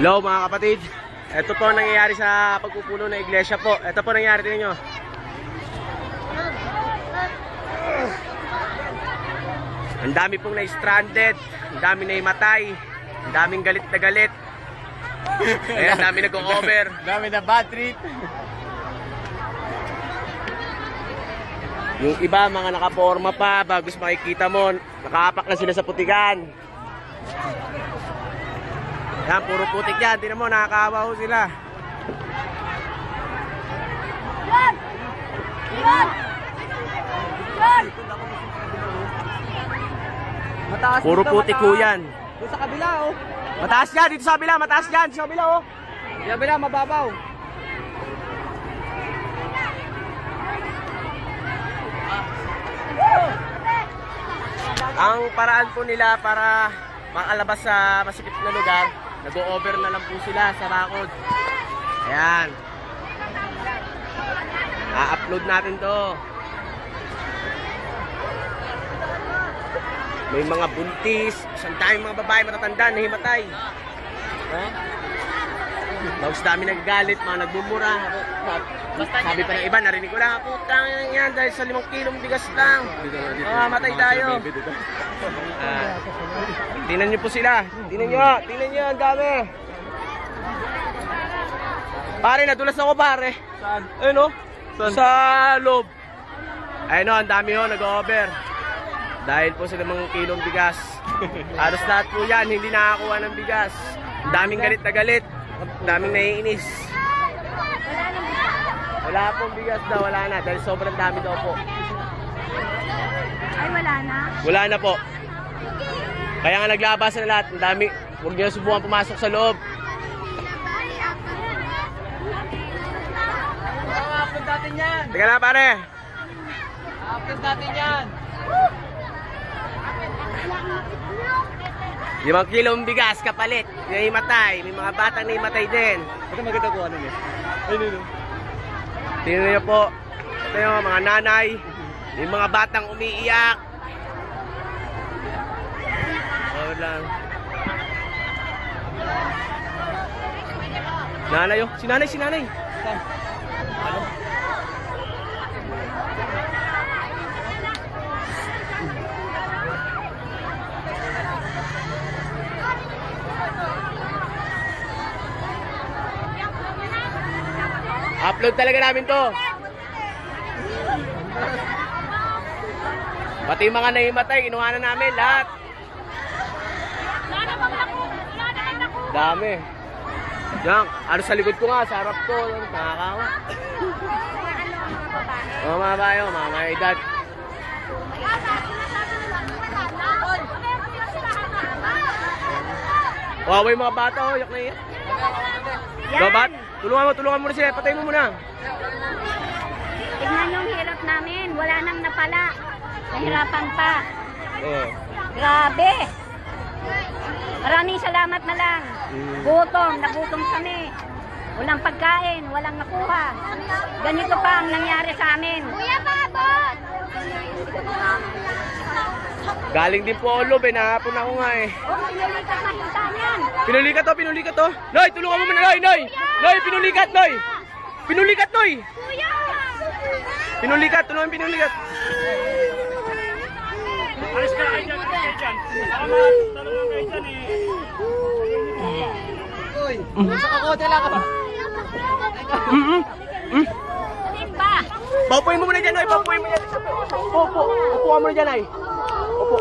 Hello mga kapatid. Ito po nangyayari sa pagpupuno ng iglesia po. Ito po nangyayari, tingnan nyo. Ang dami pong na-stranded, ang dami na-imatay, ang daming galit na galit. Ayan, ang dami nag-o-over. Dami na bad trip. Yung iba, mga nakaporma pa, bagos makikita mo, nakaapak na sila sa putikan. Yan, puro putik yan. Tingnan mo, nakakaawa ho sila. Yan! Yan! Yan! Mataas Puro dito, putik mataas. ho yan. Doon sa kabila, oh. Mataas yan, dito sa kabila, mataas yan, dito sa kabila, oh. Sa kabila, mababaw. Ang paraan po nila para makalabas sa masikip na lugar, nag-o-over na lang po sila sa bakod. Ayan. A-upload natin to. May mga buntis, isang tayong mga babae matatanda na himatay. Tapos dami nagagalit, mga nagmumura. Sabi pa ng iba, narinig ko lang, putang yan dahil sa 5 kilong bigas lang. Matay tayo. Tingnan nyo po sila. Tingnan nyo, ang dami. Pare, nadulas ako pare. Saan? Ayun o, sa loob. Ayun o, ang dami o, nag-over. Dahil po sa 5 kilong bigas. Halos lahat po yan, hindi nakakuha ng bigas. Ang daming galit na galit. Ang daming naiinis. Wala pong bigas daw, wala na. Dahil sobrang dami daw po. Ay, wala na. Wala na po. Kaya nga naglabasan na lahat. Ang dami. Huwag niyo subukan pumasok sa loob. Upload natin yan. Teka na pare. Upload natin yan. 5 kilong bigas kapalit. May himatay. May mga batang na himatay din. Ito maganda ko ano niya. Ayun. Tingnan niyo po. Ito yung mga nanay. May mga batang umiiyak. Oh lang. Nanay oh. Si nanay. Ano? Upload talaga namin to. Pati yung mga nahimatay, inuhanan namin lahat. Dami. Yan, ano sa likod ko nga, sa harap ko, nakakawa. Mga bayo, mga edad. Wow, yung mga bata, oh, yak na iyak. Babat, tulungan mo na sila, patay mo muna. Tignan yung hirap namin. Wala nang napala. Nahirapan pa. Oh. Grabe. Maraming salamat na lang. Nagutom kami. Walang pagkain, walang nakuha. Ganito pa ang nangyari sa amin. Kuya Babot! Galing din po ako, nahapon ako nga eh. Oh, pinulikat na hinta niyan. Pinulikat to. Noy, tulungan mo muna, Noy. Noy, pinulikat, Noy. Pinulikat, Noy. Kuya! Tulungan pinulikat. Alis ka kayo dyan. Salamat. Talungan kayo dyan eh. Uy, sa kakote lang ka. Limba! Paupuin mo muna dyan, Noy. Paupuin mo dyan. Upuan mo na dyan, Noy. Upo.